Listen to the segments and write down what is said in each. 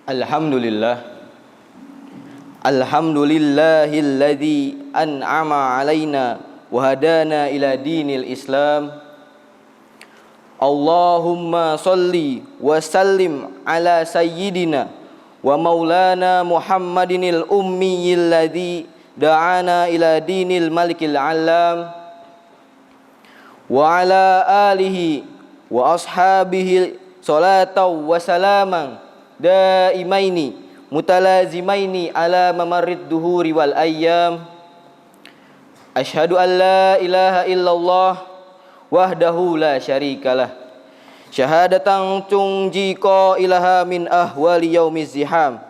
Alhamdulillah. Alhamdulillahilladzi an'ama alaina wa hadana ila dinil Islam. Allahumma salli wa sallim ala sayyidina wa maulana Muhammadinil ummiyil ladzi da'ana ila dinil malikil alam wa ala alihi wa ashabihi salatan wa salaman daimaini mutalazimaini ala mamarrid duhuri wal ayyam. Asyhadu an la ilaha illallah wahdahu la syarikalah, syahadatan tunji qailaha min ahwali yaumiz ziham.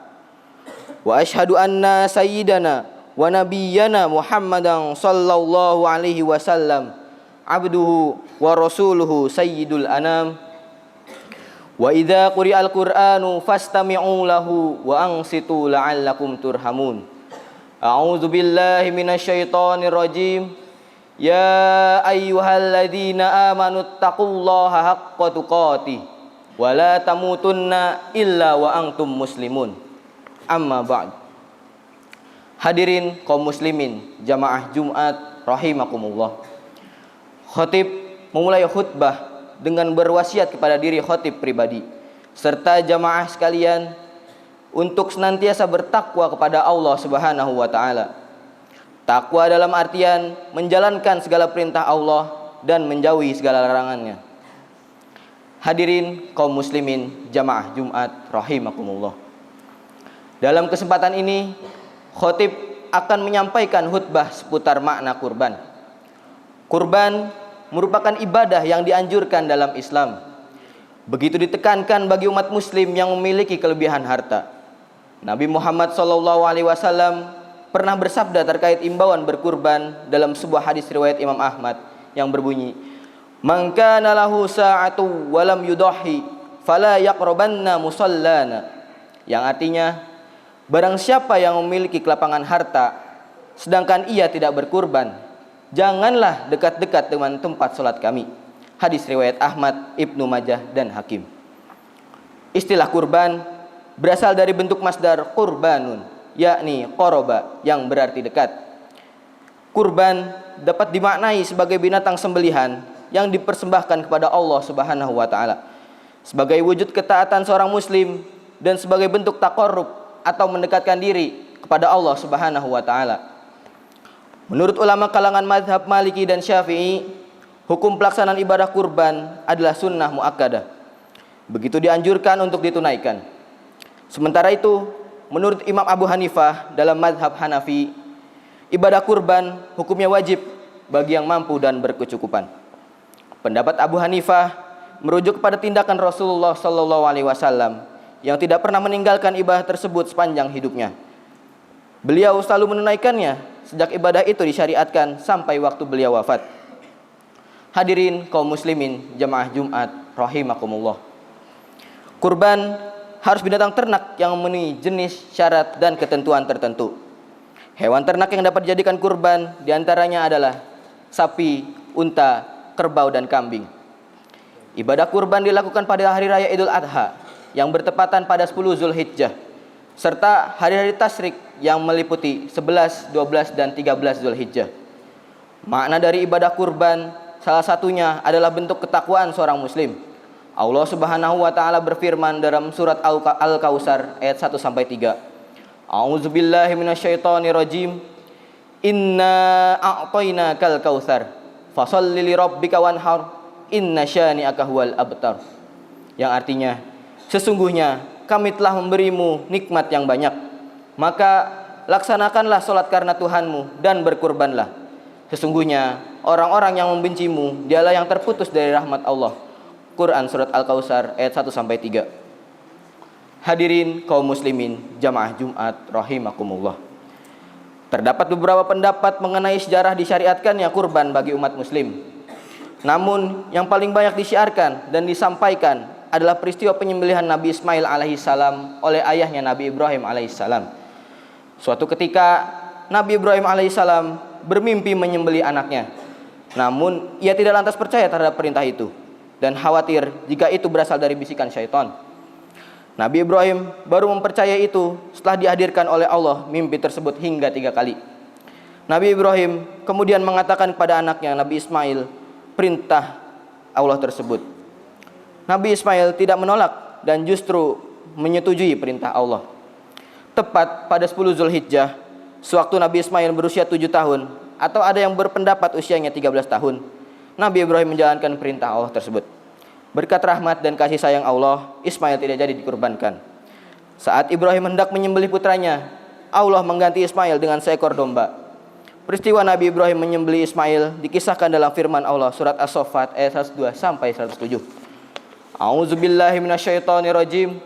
Wa asyhadu anna sayyidana wa nabiyyana Muhammadan sallallahu alaihi wasallam abduhu wa rasuluhu sayyidul anam. Wa idza quri'al qur'anu fastami'u lahu wa ansitu la'allakum turhamun. A'udzu billahi minasyaitonir rajim. Ya ayyuhalladzina amanu taqullaha haqqa tuqatih wa la tamutunna illa wa antum muslimun. Amma ba'd. Hadirin kaum muslimin jamaah Jumat rahimakumullah. Khatib memulai khutbah dengan berwasiat kepada diri khatib pribadi serta jamaah sekalian untuk senantiasa bertakwa kepada Allah Subhanahu wa taala. Takwa dalam artian menjalankan segala perintah Allah dan menjauhi segala larangannya. Hadirin kaum muslimin jamaah Jumat rahimakumullah. Dalam kesempatan ini khatib akan menyampaikan khutbah seputar makna kurban. Kurban merupakan ibadah yang dianjurkan dalam Islam. Begitu ditekankan bagi umat muslim yang memiliki kelebihan harta. Nabi Muhammad SAW pernah bersabda terkait imbauan berkurban dalam sebuah hadis riwayat Imam Ahmad yang berbunyi, "Man kana lahu sa'atu wa lam yudahi fala yaqrabanna musallana." Yang artinya, barang siapa yang memiliki kelapangan harta sedangkan ia tidak berkurban, janganlah dekat-dekat dengan tempat salat kami. Hadis riwayat Ahmad, Ibnu Majah dan Hakim. Istilah kurban berasal dari bentuk masdar qurbanun, yakni qoroba yang berarti dekat. Kurban dapat dimaknai sebagai binatang sembelihan yang dipersembahkan kepada Allah Subhanahu wa taala sebagai wujud ketaatan seorang muslim dan sebagai bentuk taqarrub atau mendekatkan diri kepada Allah Subhanahu wa taala. Menurut ulama kalangan mazhab Maliki dan Syafi'i, hukum pelaksanaan ibadah kurban adalah sunnah muakkadah. Begitu dianjurkan untuk ditunaikan. Sementara itu, menurut Imam Abu Hanifah dalam mazhab Hanafi, ibadah kurban hukumnya wajib bagi yang mampu dan berkecukupan. Pendapat Abu Hanifah merujuk kepada tindakan Rasulullah SAW yang tidak pernah meninggalkan ibadah tersebut sepanjang hidupnya. Beliau selalu menunaikannya sejak ibadah itu disyariatkan sampai waktu beliau wafat. Hadirin kaum muslimin jamaah Jumat rahimakumullah. Kurban harus binatang ternak yang memenuhi jenis, syarat dan ketentuan tertentu. Hewan ternak yang dapat dijadikan kurban diantaranya adalah sapi, unta, kerbau dan kambing. Ibadah kurban dilakukan pada hari raya Idul Adha yang bertepatan pada 10 Zulhijjah serta hari-hari tasyrik yang meliputi 11, 12 dan 13 Zulhijjah. Makna dari ibadah kurban salah satunya adalah bentuk ketakwaan seorang muslim. Allah Subhanahu wa taala berfirman dalam surat Al-Kautsar ayat 1 sampai 3. A'udzubillahi minasyaitonir rajim. Inna a'tainakal kautsar fasholli lirabbika wanhar inna syani'aka huwal abtar. Yang artinya, sesungguhnya kami telah memberimu nikmat yang banyak, maka laksanakanlah salat karena Tuhanmu dan berkurbanlah. Sesungguhnya orang-orang yang membencimu dialah yang terputus dari rahmat Allah. Quran surat Al-Kautsar ayat 1 sampai 3. Hadirin kaum muslimin jamaah Jumat rahimakumullah. Terdapat beberapa pendapat mengenai sejarah disyariatkannya kurban bagi umat muslim. Namun yang paling banyak disiarkan dan disampaikan adalah peristiwa penyembelihan Nabi Ismail alaihissalam oleh ayahnya Nabi Ibrahim alaihissalam. Suatu ketika Nabi Ibrahim alaihissalam bermimpi menyembelih anaknya. Namun ia tidak lantas percaya terhadap perintah itu dan khawatir jika itu berasal dari bisikan syaitan. Nabi Ibrahim baru mempercayai itu setelah dihadirkan oleh Allah mimpi tersebut hingga 3 kali. Nabi Ibrahim kemudian mengatakan kepada anaknya Nabi Ismail perintah Allah tersebut. Nabi Ismail tidak menolak dan justru menyetujui perintah Allah. Tepat pada 10 Zulhijjah, sewaktu Nabi Ismail berusia 7 tahun, atau ada yang berpendapat usianya 13 tahun, Nabi Ibrahim menjalankan perintah Allah tersebut. Berkat rahmat dan kasih sayang Allah, Ismail tidak jadi dikurbankan. Saat Ibrahim hendak menyembelih putranya, Allah mengganti Ismail dengan seekor domba. Peristiwa Nabi Ibrahim menyembelih Ismail dikisahkan dalam firman Allah surat As-Saffat ayat 102 sampai 107. A'udzubillahi minasyaitonirrajim.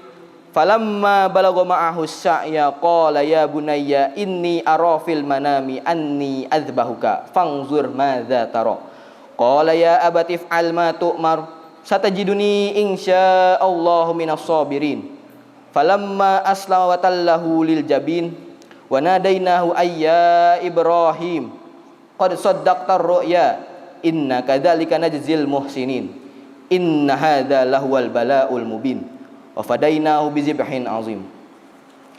Falamma balagha ma'ahu as-sa'ya qala ya bunayya inni ara fil manami anni adzbahuka fanzur madza tara. Qala ya abati if'al ma tu'mar satajiduni insyaallahu minas sabirin. Falamma aslama wa tallahu lil jabin wa nadainahu ayya Ibrahim qad saddaqta ar-ru'ya inna kadzalika najzil muhsinin inna hadza lahuwal bala'ul mubin wa fadainahu bizibhin azim.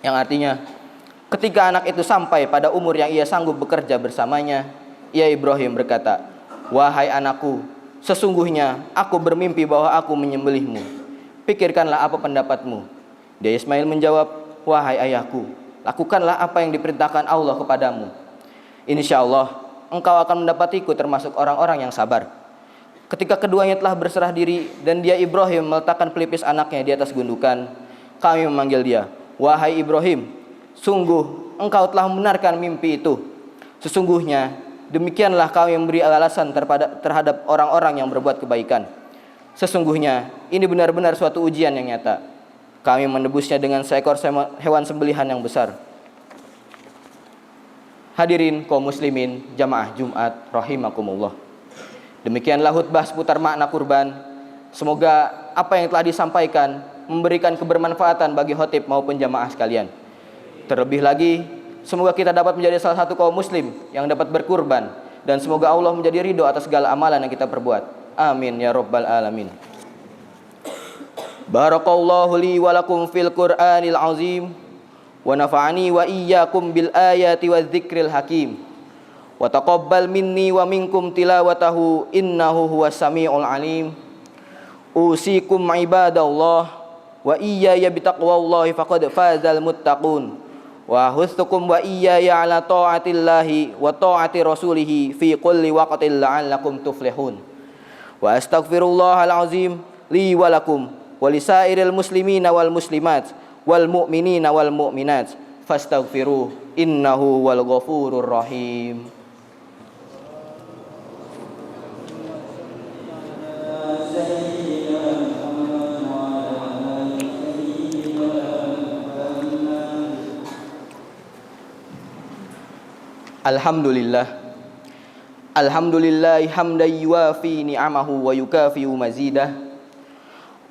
Yang artinya, ketika anak itu sampai pada umur yang ia sanggup bekerja bersamanya, ia Ibrahim berkata, "Wahai anakku, sesungguhnya aku bermimpi bahwa aku menyembelihmu. Pikirkanlah apa pendapatmu." Dia Ismail menjawab, "Wahai ayahku, lakukanlah apa yang diperintahkan Allah kepadamu. Insyaallah engkau akan mendapatiku termasuk orang-orang yang sabar." Ketika keduanya telah berserah diri dan dia Ibrahim meletakkan pelipis anaknya di atas gundukan, kami memanggil dia, "Wahai Ibrahim, sungguh engkau telah membenarkan mimpi itu. Sesungguhnya demikianlah kami memberi alasan terhadap orang-orang yang berbuat kebaikan. Sesungguhnya ini benar-benar suatu ujian yang nyata. Kami menebusnya dengan seekor hewan sembelihan yang besar." Hadirin kaum muslimin jamaah Jumat rahimakumullah. Demikianlah khutbah seputar makna kurban. Semoga apa yang telah disampaikan memberikan kebermanfaatan bagi khotib maupun jamaah sekalian. Terlebih lagi, semoga kita dapat menjadi salah satu kaum muslim yang dapat berkurban, dan semoga Allah menjadi ridho atas segala amalan yang kita perbuat. Amin ya rabbal alamin. Barakallahu li wa lakum fil Qur'anil azim wa nafa'ani wa iyyakum bil ayati wadh-dzikril hakim. Wa taqabbal minni wa minkum tilawatahu innahu huwas samiul alim. Usikum ibadallah wa iyaya bitaqwallahi faqad fazal muttaqun. Wa hutsukum wa iyaya ala ta'atillahi wa ta'ati rasulih fi kulli waqtin la'allakum tuflihun. Wa astaghfirullahal azim li wa lakum wa lisairil muslimina wal muslimat wal mu'minina wal mu'minat fastaghfiruh innahu wal ghafurur rahim. Alhamdulillah hamdan yuwafi ni'amahu wa yukafi'u mazidah.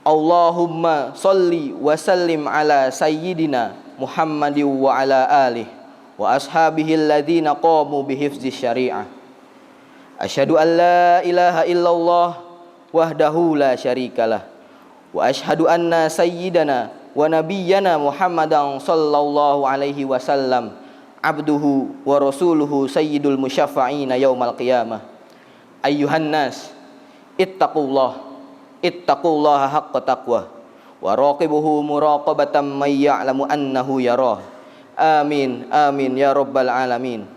Allahumma salli wa sallim ala sayyidina Muhammadin wa ala alihi wa ashabihi alladhina qamu bihifzi syari'ah. Asyhadu an la ilaha illallah wahdahu la syarikalah wa asyhadu anna sayyidana wa nabiyyana Muhammadan sallallahu alaihi wasallam abduhu wa rasuluhu sayyidul musyaffa'ina yaumal qiyamah. Ayyuhan nas ittaqullaha haqqa taqwah wa raqibuhu muraqabatan may ya'lamu annahu yarah. Amin amin ya rabbal alamin.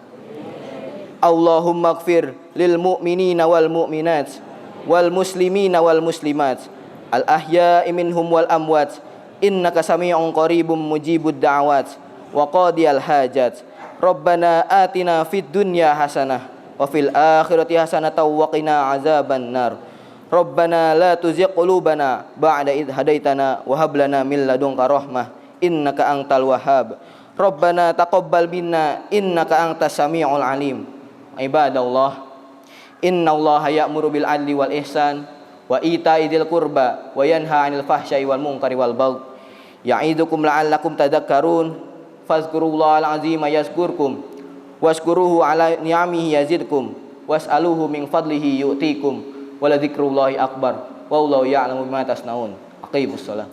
Allahumma ighfir lil mu'minina wal mu'minat wal muslimina wal muslimat al ahya'i minhum wal amwat innaka sami'un qaribun mujibud da'awat wa qadiyal hajat. Rabbana atina fid dunya hasanah wa fil akhirati hasanatan wa qina azaban nar. Rabbana la tuzigh qulubana ba'da idh hadaitana wa hab lana min ladunka rahmah innaka antal wahhab. Rabbana taqabbal minna innaka antas samiul alim. Ibadallah, innallaha ya'muru bil adli wal ihsan wa ita'i dzil qurba wa yanha 'anil fahsya'i wal munkari wal baghi ya'idukum la'allakum tadhakkarun. Fazkurullahal azima yazkurkum washkuruhu ala ni'amihi yazidkum was'aluhu min fadlihi yu'tikum wa la dzikrullahi akbar wallahu ya'lamu bima tasnaun. Aqimus shalah.